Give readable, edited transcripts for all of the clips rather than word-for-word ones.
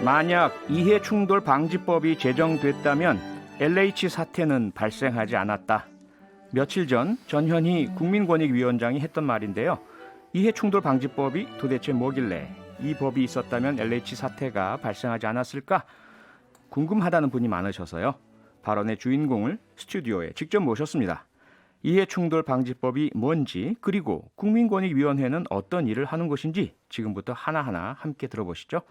만약 이해충돌방지법이 제정됐다면 LH 사태는 발생하지 않았다. 며칠 전 전현희 국민권익위원장이 했던 말인데요. 이해충돌방지법이 도대체 뭐길래 이 법이 있었다면 LH 사태가 발생하지 않았을까? 궁금하다는 분이 많으셔서요. 발언의 주인공을 스튜디오에 직접 모셨습니다. 이해충돌방지법이 뭔지, 그리고 국민권익위원회는 어떤 일을 하는 곳인지 지금부터 하나하나 함께 들어보시죠.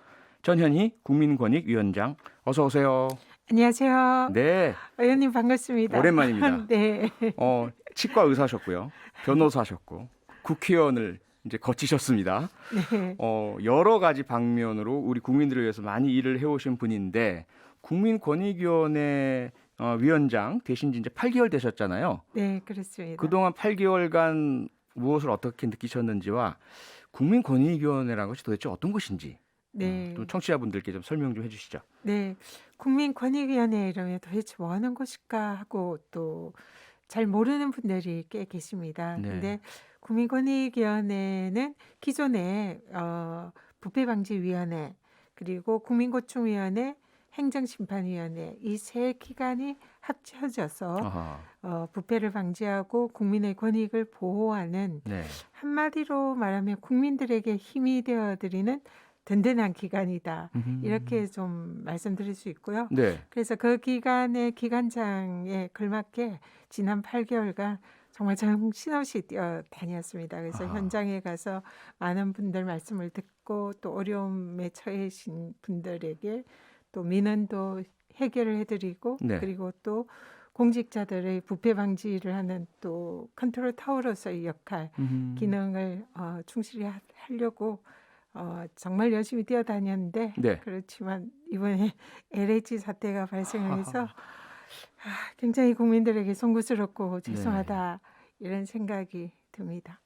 전현희 국민권익위원장, 어서 오세요. 안녕하세요. 네, 의원님 반갑습니다. 오랜만입니다. 네. 치과 의사셨고요, 변호사셨고, 국회의원을 이제 거치셨습니다. 네. 여러 가지 방면으로 우리 국민들을 위해서 많이 일을 해오신 분인데 국민권익위원회 위원장 되신 지 이제 8개월 되셨잖아요. 네, 그렇습니다. 그동안 8개월간 무엇을 어떻게 느끼셨는지와 국민권익위원회라는 것이 도대체 어떤 것인지 네. 또 청취자분들께 좀 설명 좀 해주시죠. 네. 국민권익위원회 이러면 도대체 뭐 하는 것일까 하고 또 잘 모르는 분들이 꽤 계십니다. 네. 근데 국민권익위원회는 기존에 부패방지위원회 그리고 국민고충위원회 행정심판위원회 이 세 기관이 합쳐져서 아하. 부패를 방지하고 국민의 권익을 보호하는 네. 한마디로 말하면 국민들에게 힘이 되어드리는 든든한 기관이다. 이렇게 좀 말씀드릴 수 있고요. 네. 그래서 그 기관의 기관장에 걸맞게 지난 8개월간 정말 정신없이 뛰어다녔습니다. 그래서 아하. 현장에 가서 많은 분들 말씀을 듣고 또 어려움에 처해신 분들에게 또 민원도 해결을 해드리고 네. 그리고 또 공직자들의 부패 방지를 하는 또 컨트롤 타워로서의 역할, 기능을 충실히 하려고 정말 열심히 뛰어다녔는데 네. 그렇지만 이번에 LH 사태가 발생을 해서 굉장히 국민들에게 송구스럽고 죄송하다 이런 생각이 듭니다.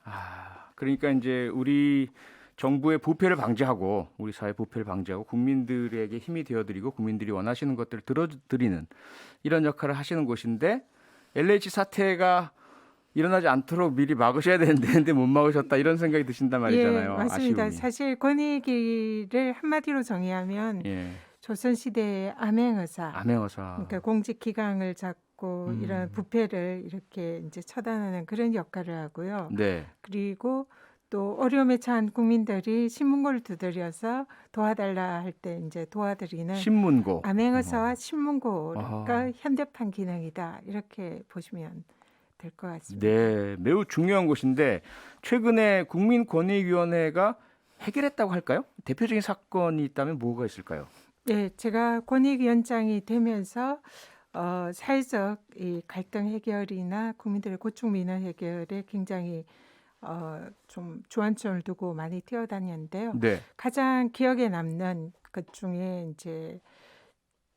그러니까 이제 우리 정부의 부패를 방지하고 우리 사회 부패를 방지하고 국민들에게 힘이 되어드리고 국민들이 원하시는 것들을 들어드리는 이런 역할을 하시는 곳인데 LH 사태가 일어나지 않도록 미리 막으셔야 되는데 못 막으셨다 이런 생각이 드신단 말이잖아요. 예, 맞습니다. 아쉬움이. 사실 권익위를 한마디로 정의하면 예. 조선시대의 암행어사, 암행어사. 그러니까 공직 기강을 잡고 이런 부패를 이렇게 이제 처단하는 그런 역할을 하고요. 네. 그리고 또 어려움에 처한 국민들이 신문고를 두드려서 도와달라 할 때 이제 도와드리는 신문고. 암행어사와 신문고가 아하. 현대판 기능이다 이렇게 보시면 될 것 같습니다. 네, 매우 중요한 곳인데 최근에 국민권익위원회가 해결했다고 할까요? 대표적인 사건이 있다면 뭐가 있을까요? 네, 제가 권익위원장이 되면서 사회적 이 갈등 해결이나 국민들의 고충 민원 해결에 굉장히 좀 주안점을 두고 많이 뛰어다녔는데요. 네. 가장 기억에 남는 것 중에 이제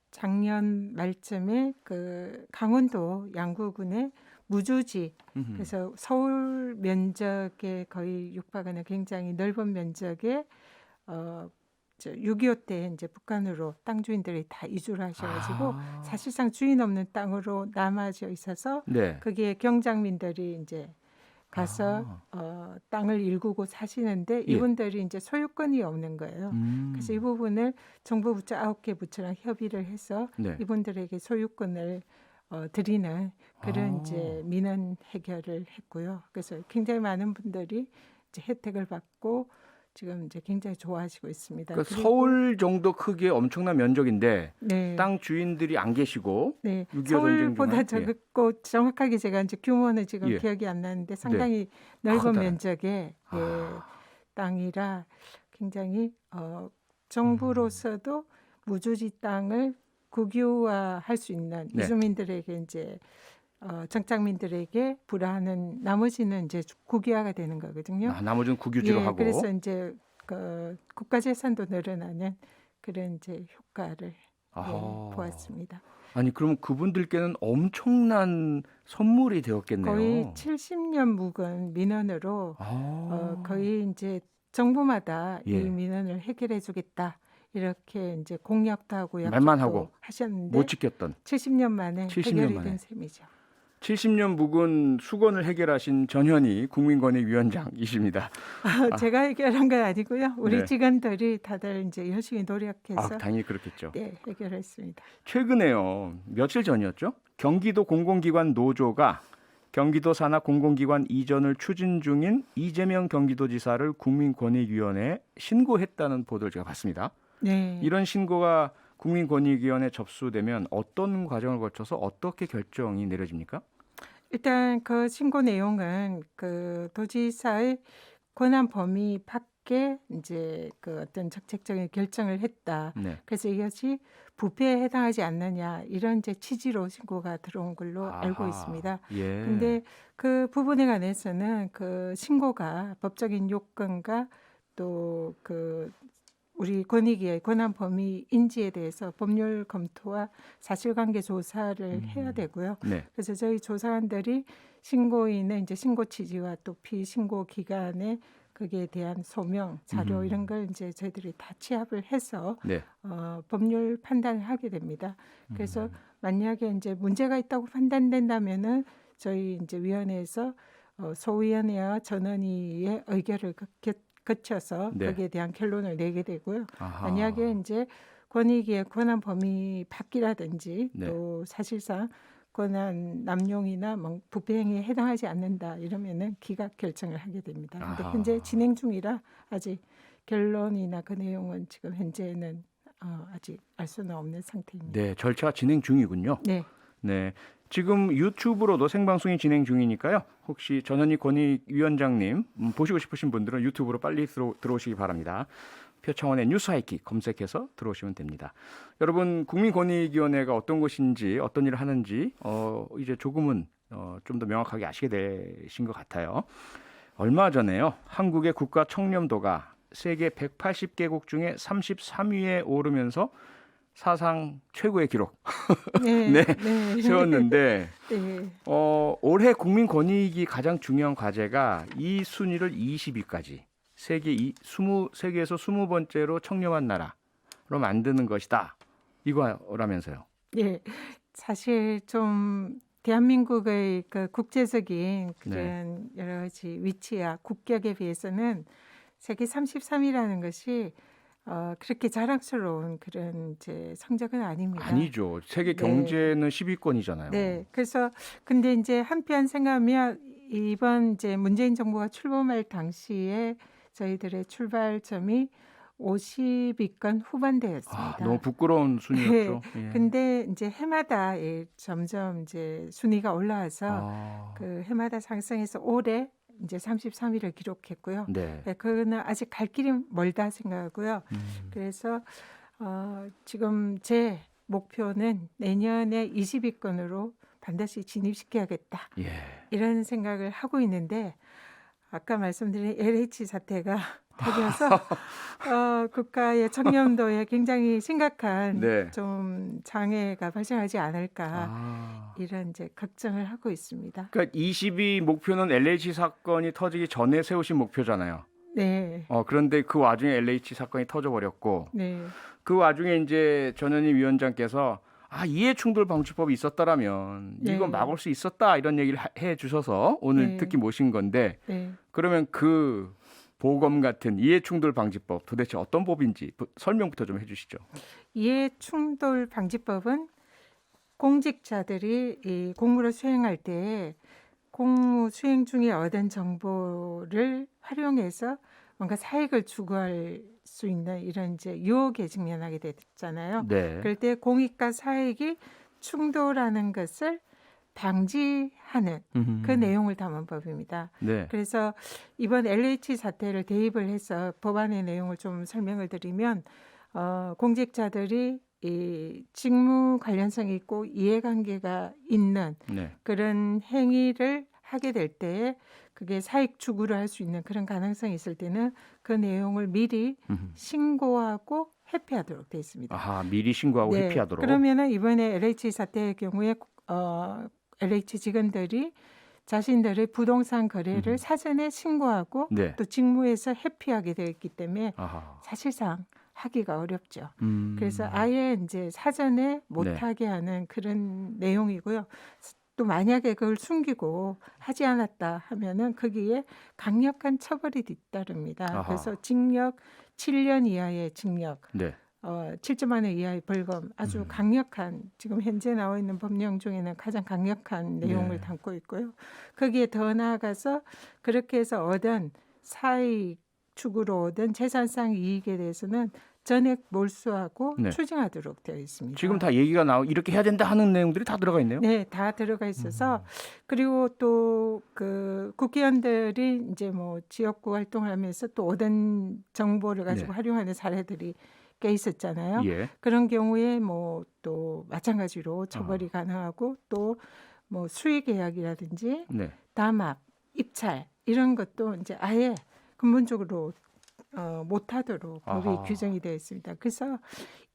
작년 말쯤에 그 강원도 양구군의 무주지 그래서 서울 면적에 거의 육박하는 굉장히 넓은 면적에 6.25 때 이제 북한으로 땅 주인들이 다 이주를 하셔가지고 사실상 주인 없는 땅으로 남아져 있어서 네. 거기에 경장민들이 이제 가서 땅을 일구고 사시는데 예. 이분들이 이제 소유권이 없는 거예요. 그래서 이 부분을 정부 부처 9개 부처랑 협의를 해서 네. 이분들에게 소유권을 드리는 그런 이제 민원 해결을 했고요. 그래서 굉장히 많은 분들이 이제 혜택을 받고 지금 이제 굉장히 좋아하시고 있습니다. 그러니까 그리고 서울 정도 크기의 엄청난 면적인데 네. 땅 주인들이 안 계시고 네, 6.25 전쟁 서울보다 동안 적고 정확하게 제가 이제 규모는 지금 예. 기억이 안 나는데 상당히 넓은 커다란. 면적의 땅이라 굉장히 정부로서도 무주지 땅을 국유화할 수 있는 네. 이주민들에게 이제 정착민들에게 부과하는 나머지는 이제 국유화가 되는 거거든요. 나머지는 국유지로 예, 하고. 그래서 이제 그 국가재산도 늘어나는 그런 이제 효과를 보았습니다. 아니 그럼 그분들께는 엄청난 선물이 되었겠네요. 거의 70년 묵은 민원으로 거의 이제 정부마다 예. 이 민원을 해결해주겠다 이렇게 이제 공약도 하고 말만 약속도 하고 하셨는데 못 지켰던 70년 만에 70년 해결이 만에. 된 셈이죠. 70년 묵은 수건을 해결하신 전현희 국민권익위원장이십니다. 제가 해결한 건 아니고요. 우리 네. 직원들이 다들 이제 열심히 아, 노력해서 당연히 그렇겠죠. 네, 해결했습니다. 최근에요. 며칠 전이었죠? 경기도 공공기관 노조가 경기도 산하 공공기관 이전을 추진 중인 이재명 경기도지사를 국민권익위원회에 신고했다는 보도를 제가 봤습니다. 네. 이런 신고가 국민권익위원회에 접수되면 어떤 과정을 거쳐서 어떻게 결정이 내려집니까? 일단 그 신고 내용은 그 도지사의 권한 범위 밖에 이제 그 어떤 적극적인 결정을 했다. 네. 그래서 이것이 부패에 해당하지 않느냐 이런 이제 취지로 신고가 들어온 걸로 알고 아하. 있습니다. 예. 근데 그 부분에 관해서는 그 신고가 법적인 요건과 또 그 우리 권익위의 권한 범위 인지에 대해서 법률 검토와 사실관계 조사를 해야 되고요. 네. 그래서 저희 조사관들이 신고인의 이제 신고 취지와 또 피신고 기간에 거기에 대한 소명 자료 이런 걸 이제 저희들이 다 취합을 해서 네. 법률 판단을 하게 됩니다. 그래서 만약에 이제 문제가 있다고 판단된다면은 저희 이제 위원회에서 소위원회와 전원위의 의결을 거쳐서 네. 거기에 대한 결론을 내게 되고요. 아하. 만약에 이제 권익위의 권한 범위 밖이라든지 네. 또 사실상 권한 남용이나 뭐 부패 행위에 해당하지 않는다 이러면은 기각 결정을 하게 됩니다. 근데 아하. 현재 진행 중이라 아직 결론이나 그 내용은 지금 현재는 아직 알 수는 없는 상태입니다. 네, 절차가 진행 중이군요. 네. 네. 지금 유튜브로도 생방송이 진행 중이니까요. 혹시 전현희 권익위원장님 보시고 싶으신 분들은 유튜브로 빨리 들어오시기 바랍니다. 표창원의 뉴스 하이킥 검색해서 들어오시면 됩니다. 여러분 국민권익위원회가 어떤 곳인지 어떤 일을 하는지 이제 조금은 좀 더 명확하게 아시게 되신 것 같아요. 얼마 전에요. 한국의 국가 청렴도가 세계 180개국 중에 33위에 오르면서 사상 최고의 기록 네. 네, 네. 세웠는데 네. 올해 국민권익이 가장 중요한 과제가 이 순위를 20위까지 세계에서 20번째로 청렴한 나라로 만드는 것이다. 이거라면서요. 예, 사실 좀 대한민국의 그 국제적인 네. 그런 여러 가지 위치와 국격에 비해서는 세계 33위라는 것이 그렇게 자랑스러운 그런 이제 성적은 아닙니다. 아니죠. 세계 네. 경제는 10위권이잖아요. 네, 그래서 근데 이제 한편 생각하면 이번 이제 문재인 정부가 출범할 당시에 저희들의 출발점이 50위권 후반대였습니다. 너무 부끄러운 순위였죠. 예. 근데 이제 해마다 점점 이제 순위가 올라와서 아, 그 해마다 상승해서 올해 이제 33위를 기록했고요. 네. 네, 그거는 아직 갈 길이 멀다 생각하고요. 그래서 지금 제 목표는 내년에 20위권으로 반드시 진입시켜야겠다. 예. 이런 생각을 하고 있는데 아까 말씀드린 LH 사태가 터져서 국가의 청렴도에 굉장히 심각한 네. 좀 장애가 발생하지 않을까 아. 이런 이제 걱정을 하고 있습니다. 그러니까 20위 목표는 LH 사건이 터지기 전에 세우신 목표잖아요. 네, 그런데 그 와중에 LH 사건이 터져버렸고 네, 그 와중에 이제 전현희 위원장께서 이해충돌 방지법이 있었더라면 네. 이거 막을 수 있었다 이런 얘기를 해 주셔서 오늘 네. 특히 모신 건데 네. 그러면 그 보검 같은 이해충돌 방지법 도대체 어떤 법인지 설명부터 좀 해주시죠. 이해충돌 방지법은 공직자들이 이 공무를 수행할 때 공무 수행 중에 얻은 정보를 활용해서 뭔가 사익을 추구할 수 있는 이런 이제 유혹에 직면하게 됐잖아요. 네. 그럴 때 공익과 사익이 충돌하는 것을 방지하는 그 내용을 담은 법입니다. 네. 그래서 이번 LH 사태를 대입을 해서 법안의 내용을 좀 설명을 드리면 공직자들이 이 직무 관련성이 있고 이해관계가 있는 네. 그런 행위를 하게 될 때 그게 사익 추구를 할 수 있는 그런 가능성이 있을 때는 그 내용을 미리 신고하고 회피하도록 되어 있습니다. 미리 신고하고 회피하도록. 그러면은 이번에 LH 사태의 경우에 LH 직원들이 자신들의 부동산 거래를 사전에 신고하고 네. 또 직무에서 회피하게 되어 있기 때문에 아하. 사실상 하기가 어렵죠. 음. 그래서 아예 이제 사전에 네. 못하게 하는 그런 내용이고요. 또 만약에 그걸 숨기고 하지 않았다 하면은 거기에 강력한 처벌이 뒤따릅니다. 아하. 그래서 징역 7년 이하의 징역, 네. 7천만 원 이하의 벌금, 아주 강력한 지금 현재 나와 있는 법령 중에는 가장 강력한 내용을 네. 담고 있고요. 거기에 더 나아가서 그렇게 해서 얻은 사익 축으로 얻은 재산상 이익에 대해서는 전액 몰수하고 네. 추징하도록 되어 있습니다. 지금 다 얘기가 이렇게 해야 된다 하는 내용들이 다 들어가 있네요. 네, 다 들어가 있어서 그리고 또 그 국회의원들이 이제 뭐 지역구 활동을 하면서 또 얻은 정보를 가지고 네. 활용하는 사례들이 꽤 있었잖아요. 예. 그런 경우에 뭐 또 마찬가지로 처벌이 가능하고 또 뭐 수의 계약이라든지 네. 담합, 입찰 이런 것도 이제 아예 근본적으로 못하도록 법이 아하. 규정이 되어 있습니다. 그래서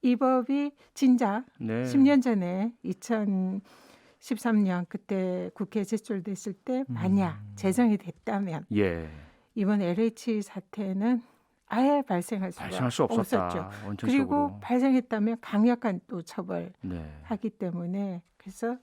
이 법이 진작 네. 10년 전에 2013년 그때 국회에 제출됐을 때 만약 제정이 됐다면 예. 이번 LH 사태는 아예 발생할 발생할 수 없었다. 없었죠. 원천적으로. 그리고 발생했다면 강력한 또 처벌하기 네. 때문에 그래서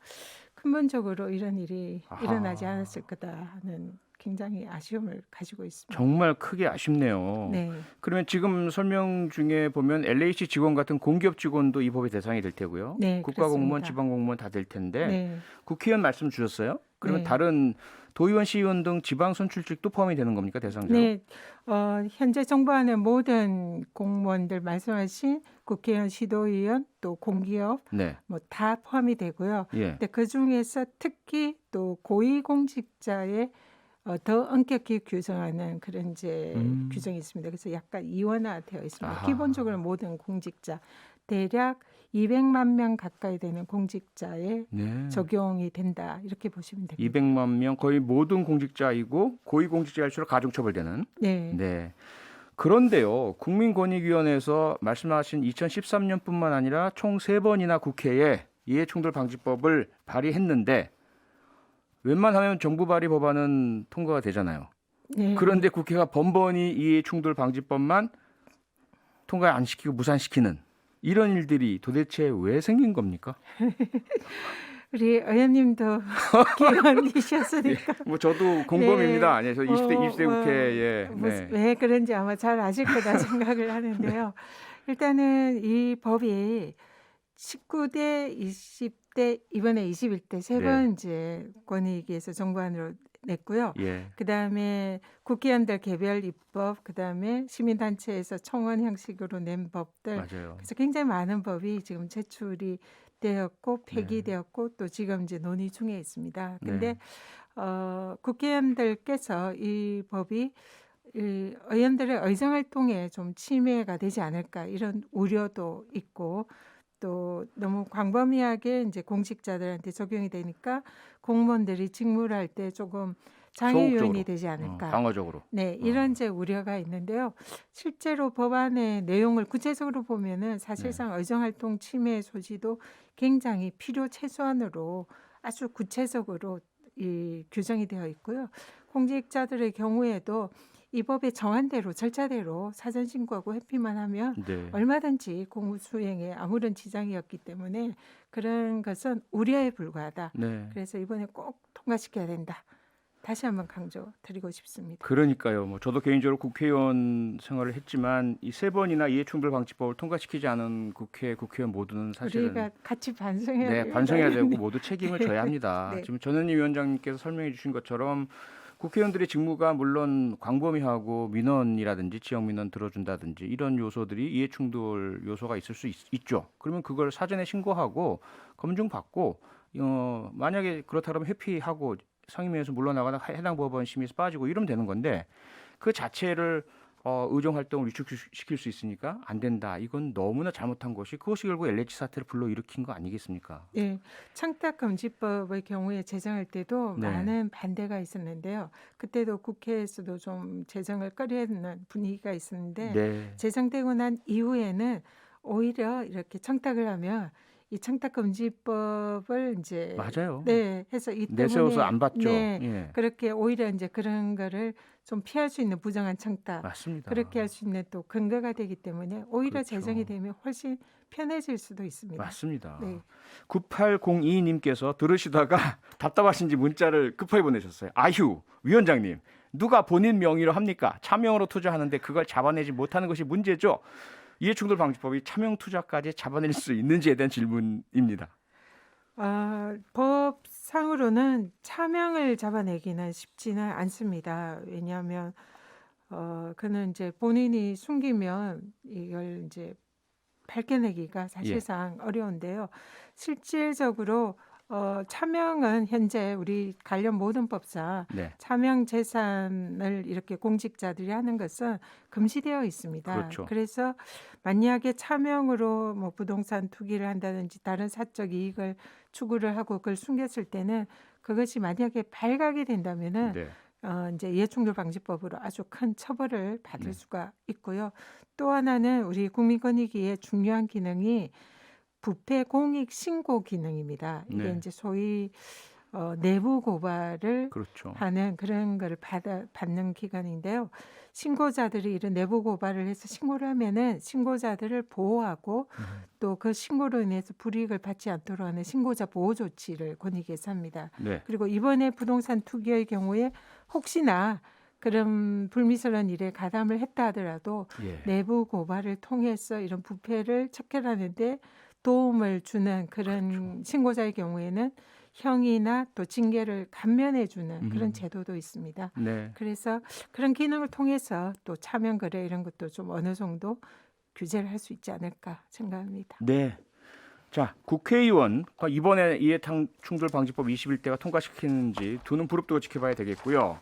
근본적으로 이런 일이 아하. 일어나지 않았을 거다 하는 굉장히 아쉬움을 가지고 있습니다. 정말 크게 아쉽네요. 네, 그러면 지금 설명 중에 보면 LH 직원 같은 공기업 직원도 이 법의 대상이 될 테고요. 네, 국가공무원, 그렇습니다. 지방공무원 다 될 텐데 네, 국회의원 말씀 주셨어요? 그러면 네. 다른 도의원, 시의원 등 지방 선출직도 포함이 되는 겁니까 대상자로? 네, 현재 정부안의 모든 공무원들 말씀하신 국회의원, 시도의원, 또 공기업 네. 뭐 다 포함이 되고요. 예. 근데 그 중에서 특히 또 고위공직자의 더 엄격히 규정하는 그런 이제 규정이 있습니다. 그래서 약간 이원화되어 있습니다. 아하. 기본적으로 모든 공직자 대략 200만 명 가까이 되는 공직자에 네. 적용이 된다 이렇게 보시면 됩니다. 200만 명 거의 모든 공직자이고 고위공직자일수록 가중처벌되는. 네, 네. 그런데요. 국민권익위원회에서 말씀하신 2013년뿐만 아니라 총 3번이나 국회에 이해충돌방지법을 발의했는데 웬만하면 정부 발의 법안은 통과가 되잖아요. 네. 그런데 국회가 번번이 이해충돌방지법만 통과 안 시키고 무산시키는 이런 일들이 도대체 왜 생긴 겁니까? 우리 의원님도 국회의원이셨으니까 뭐 저도 공범입니다. 아니에요. 저 20대 뭐, 국회에. 네. 왜 그런지 아마 잘 아실 거다 생각을 하는데요. 일단은 이 법이 19대, 20대, 이번에 21대 세 번 네. 이제 권익위에서 정부안으로 냈고요. 예. 그다음에 국회의원들 개별 입법, 그다음에 시민단체에서 청원 형식으로 낸 법들. 맞아요. 그래서 굉장히 많은 법이 지금 제출이 되었고 폐기되었고 또 지금 이제 논의 중에 있습니다. 근데 국회의원들께서 이 법이 이 의원들의 의정 활동에 좀 침해가 되지 않을까 이런 우려도 있고 또 너무 광범위하게 이제 공직자들한테 적용이 되니까 공무원들이 직무를 할 때 조금 장애 요인이 소극적으로. 되지 않을까. 방어적으로. 네, 이런 이제 우려가 있는데요. 실제로 법안의 내용을 구체적으로 보면은 사실상 의정활동 침해 소지도 굉장히 필요 최소한으로 아주 구체적으로 이 규정이 되어 있고요. 공직자들의 경우에도 이 법의 정한대로 절차대로 사전 신고하고 회피만 하면 네. 얼마든지 공무 수행에 아무런 지장이 없기 때문에 그런 것은 우려에 불과하다. 네. 그래서 이번에 꼭 통과시켜야 된다. 다시 한번 강조드리고 싶습니다. 그러니까요. 뭐 저도 개인적으로 국회의원 생활을 했지만 이 3번이나 이해충돌방지법을 통과시키지 않은 국회의원 모두는 사실은 우리가 같이 반성해야 네, 돼요. 반성해야 되고 모두 책임을 네. 져야 합니다. 네. 지금 전현희 위원장님께서 설명해 주신 것처럼 국회의원들의 직무가 물론 광범위하고 민원이라든지 지역 민원 들어준다든지 이런 요소들이 이해충돌 요소가 있을 수 있죠. 그러면 그걸 사전에 신고하고 검증받고 만약에 그렇다 그러면 회피하고 상임위에서 물러나거나 해당 법원 심의에서 빠지고 이러면 되는 건데 그 자체를 의정 활동을 위축시킬 수 있으니까 안 된다. 이건 너무나 잘못한 것이 그것이 결국 LH 사태를 불러일으킨 거 아니겠습니까? 네, 청탁금지법의 경우에 제정할 때도 네. 많은 반대가 있었는데요. 그때도 국회에서도 좀 제정을 꺼려하는 분위기가 있었는데 네. 제정되고 난 이후에는 오히려 이렇게 청탁을 하면 이 청탁금지법을 이제 맞아요. 네, 해서 이 내세워서 때문에 안 받죠. 네, 예. 그렇게 오히려 이제 그런 거를 좀 피할 수 있는 부정한 청탁 맞습니다. 그렇게 할 수 있는 또 근거가 되기 때문에 오히려 그렇죠. 제정이 되면 훨씬 편해질 수도 있습니다. 맞습니다. 네. 9802님께서 들으시다가 답답하신지 문자를 급하게 보내셨어요. 아휴, 위원장님, 누가 본인 명의로 합니까? 차명으로 투자하는데 그걸 잡아내지 못하는 것이 문제죠. 이해충돌방지법이 차명 투자까지 잡아낼 수 있는지에 대한 질문입니다. 법상으로는 차명을 잡아내기는 쉽지는 않습니다. 왜냐하면 그는 이제 본인이 숨기면 이걸 이제 밝혀내기가 사실상 어려운데요. 실질적으로 차명은 현재 우리 관련 모든 법상 네, 차명 재산을 이렇게 공직자들이 하는 것은 금지되어 있습니다. 그렇죠. 그래서 만약에 차명으로 뭐 부동산 투기를 한다든지 다른 사적 이익을 추구를 하고 그걸 숨겼을 때는 그것이 만약에 발각이 된다면은 네, 이제 이해충돌방지법으로 아주 큰 처벌을 받을 네. 수가 있고요. 또 하나는 우리 국민권익위의 중요한 기능이 부패 공익 신고 기능입니다. 이게 네. 이제 소위 내부 고발을 그렇죠. 하는 그런 거를 받는 기관인데요. 신고자들이 이런 내부 고발을 해서 신고를 하면은 신고자들을 보호하고 또 그 신고로 인해서 불이익을 받지 않도록 하는 신고자 보호 조치를 권익위에서 합니다. 네, 그리고 이번에 부동산 투기의 경우에 혹시나 그런 불미스러운 일에 가담을 했다 하더라도 예. 내부 고발을 통해서 이런 부패를 척결하는데 도움을 주는 그런 그렇죠. 신고자의 경우에는 형이나 또 징계를 감면해 주는 그런 음. 제도도 있습니다. 네. 그래서 그런 기능을 통해서 또 차명 거래 이런 것도 좀 어느 정도 규제를 할 수 있지 않을까 생각합니다. 네. 자, 국회의원 이번에 이해충돌방지법 21대가 통과시키는지 두 눈 부릅뜨고 지켜봐야 되겠고요.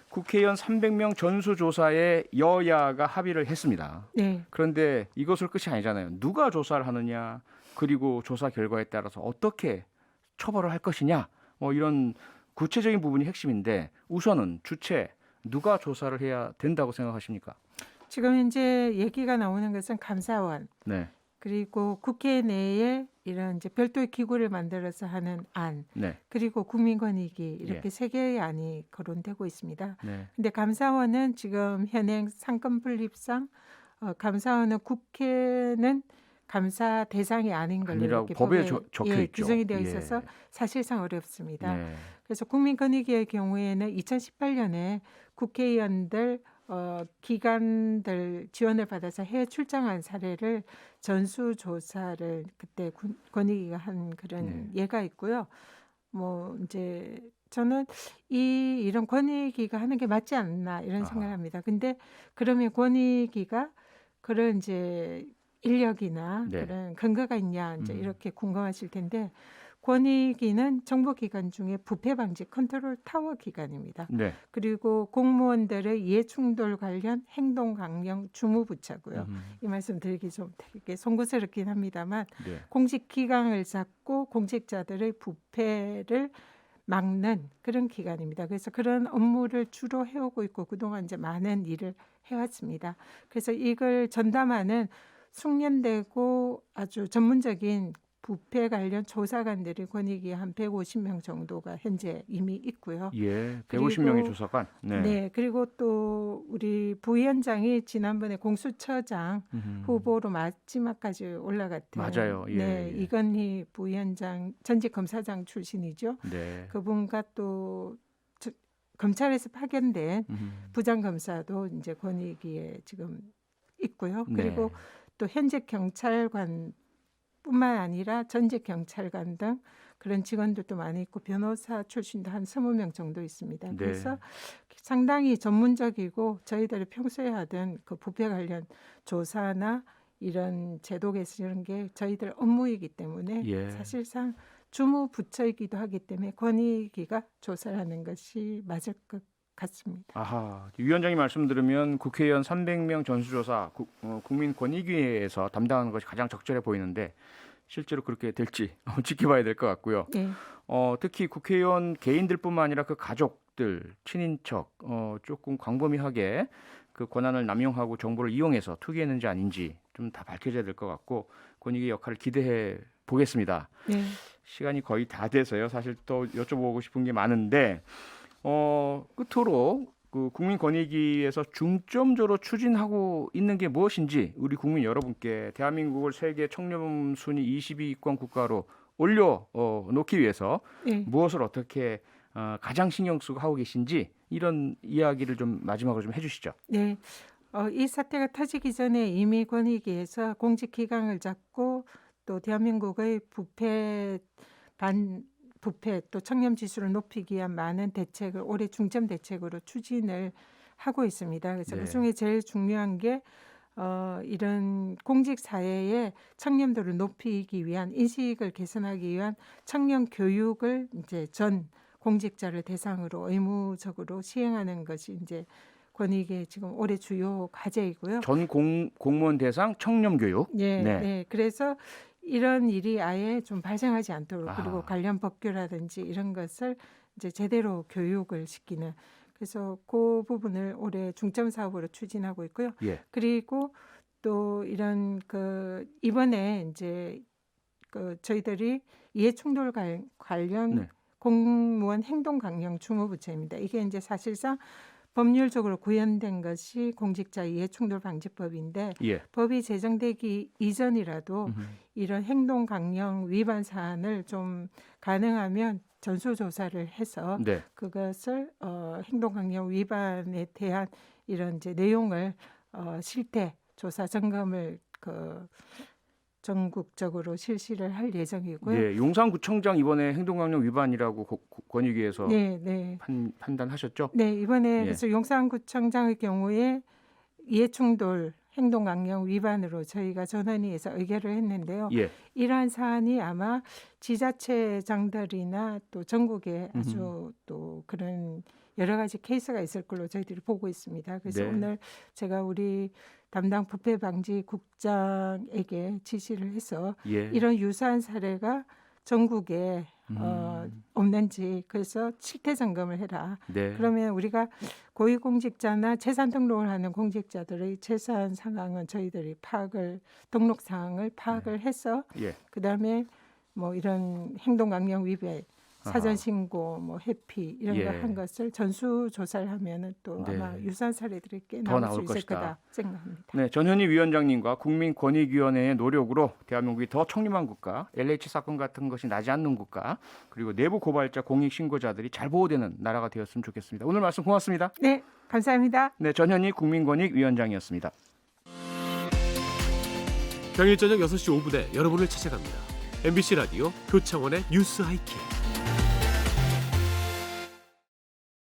국회의원 300명 전수조사에 여야가 합의를 했습니다. 네. 그런데 이것을 끝이 아니잖아요. 누가 조사를 하느냐, 그리고 조사 결과에 따라서 어떻게 처벌을 할 것이냐, 뭐 이런 구체적인 부분이 핵심인데 우선은 주체 누가 조사를 해야 된다고 생각하십니까? 지금 현재 얘기가 나오는 것은 감사원 네, 그리고 국회 내에 이런 이제 별도의 기구를 만들어서 하는 안 네, 그리고 국민권익위 이렇게 예. 세 개의 안이 거론되고 있습니다. 네. 근데 감사원은 지금 현행 상권 분립상 감사원은 국회는 감사 대상이 아닌 걸로 아니라고 이렇게 법에 법에 적혀 있죠. 규정이 되어 예. 있어서 사실상 어렵습니다. 네. 그래서 국민권익위의 경우에는 2018년에 국회의원들 기관들 지원을 받아서 해외 출장한 사례를 전수조사를 그때 권익위가 한 그런 네. 예가 있고요. 뭐 이제 저는 이런 권익위가 하는 게 맞지 않나 이런 아하. 생각합니다. 근데 그러면 권익위가 그런 이제 인력이나 네. 그런 근거가 있냐 이제 음. 이렇게 궁금하실 텐데 권익위는 정보기관 중에 부패방지 컨트롤 타워 기관입니다. 네. 그리고 공무원들의 이해충돌 관련 행동 강령 주무부처고요. 이 말씀 드리기 좀 되게 송구스럽긴 합니다만 네. 공직 기강을 잡고 공직자들의 부패를 막는 그런 기관입니다. 그래서 그런 업무를 주로 해오고 있고 그동안 이제 많은 일을 해왔습니다. 그래서 이걸 전담하는 숙련되고 아주 전문적인 부패 관련 조사관들이 권익위 한 150명 정도가 현재 이미 있고요. 예. 150명의 그리고 조사관. 네. 네, 그리고 또 우리 부위원장이 지난번에 공수처장 후보로 마지막까지 올라갔던 맞아요. 예, 네, 예. 이건희 부위원장 전직 검사장 출신이죠. 네. 그분과 또 검찰에서 파견된 음. 부장검사도 이제 권익위에 지금 있고요. 네. 그리고 또 현직 경찰관 뿐만 아니라 전직 경찰관 등 그런 직원들도 많이 있고 변호사 출신도 한 20명 정도 있습니다. 네. 그래서 상당히 전문적이고 저희들이 평소에 하던 그 부패 관련 조사나 이런 제도 개선 이런 게 저희들 업무이기 때문에 예. 사실상 주무 부처이기도 하기 때문에 권익위가 조사를 하는 것이 맞을 것 같습니다. 아하. 위원장님 말씀 들으면 국회의원 300명 전수조사 국민권익위에서 담당하는 것이 가장 적절해 보이는데 실제로 그렇게 될지 지켜봐야 될 것 같고요. 네. 특히 국회의원 개인들뿐만 아니라 그 가족들, 친인척 조금 광범위하게 그 권한을 남용하고 정보를 이용해서 투기했는지 아닌지 좀 다 밝혀져야 될 것 같고 권익위 역할을 기대해 보겠습니다. 네. 시간이 거의 다 돼서요. 사실 또 여쭤보고 싶은 게 많은데 끝으로 그 국민권익위에서 중점적으로 추진하고 있는 게 무엇인지 우리 국민 여러분께 대한민국을 세계 청렴 순위 20위권 국가로 올려 놓기 위해서 네. 무엇을 어떻게 가장 신경 쓰고 하고 계신지 이런 이야기를 좀 마지막으로 좀 해주시죠. 네. 이 사태가 터지기 전에 이미 권익위에서 공직 기강을 잡고 또 대한민국의 부패 또 청렴 지수를 높이기 위한 많은 대책을 올해 중점 대책으로 추진을 하고 있습니다. 그래서 네. 그중에 제일 중요한 게 이런 공직 사회의 청렴도를 높이기 위한 인식을 개선하기 위한 청렴 교육을 이제 전 공직자를 대상으로 의무적으로 시행하는 것이 이제 권익의 지금 올해 주요 과제이고요. 전 공무원 대상 청렴 교육. 네, 네. 네. 그래서 이런 일이 아예 좀 발생하지 않도록 그리고 아. 관련 법규라든지 이런 것을 이제 제대로 교육을 시키는 그래서 그 부분을 올해 중점 사업으로 추진하고 있고요. 예. 그리고 또 이런 이번에 이제 저희들이 이해충돌 관련 네. 공무원 행동 강령 주무부처입니다. 이게 이제 사실상 법률적으로 구현된 것이 공직자 이해충돌 방지법인데 예. 법이 제정되기 이전이라도 음흠. 이런 행동 강령 위반 사안을 좀 가능하면 전수조사를 해서 네. 그것을 행동 강령 위반에 대한 이런 이제 내용을 실태 조사 점검을 전국적으로 실시를 할 예정이고요. 네, 용산구청장 이번에 행동강령 위반이라고 권익위에서 네, 네. 판단하셨죠? 네, 이번에 예. 그래서 용산구청장의 경우에 이해충돌 행동강령 위반으로 저희가 전원위에서 의결을 했는데요. 예. 이러한 사안이 아마 지자체장들이나 또 전국에 아주 또 그런 여러 가지 케이스가 있을 걸로 저희들이 보고 있습니다. 그래서 네. 오늘 제가 우리 담당 부패방지국장에게 지시를 해서 예. 이런 유사한 사례가 전국에 없는지 그래서 실태 점검을 해라. 네. 그러면 우리가 고위공직자나 재산 등록을 하는 공직자들의 재산 상황은 저희들이 등록 사항을 파악을 해서 예. 그다음에 뭐 이런 행동 강령 위배 사전 아하. 신고 뭐 회피 이런 예. 거 한 것을 전수 조사를 하면은 또 네. 아마 유사한 사례들이 꽤 더 나올 수 나올 있을 것이다. 거다 생각합니다. 네, 전현희 위원장님과 국민권익위원회의 노력으로 대한민국이 더 청렴한 국가, LH 사건 같은 것이 나지 않는 국가, 그리고 내부 고발자, 공익 신고자들이 잘 보호되는 나라가 되었으면 좋겠습니다. 오늘 말씀 고맙습니다. 네, 감사합니다. 네, 전현희 국민권익위원장이었습니다. 평일 저녁 6시 5분에 여러분을 찾아갑니다. MBC 라디오 표창원의 뉴스 하이킥.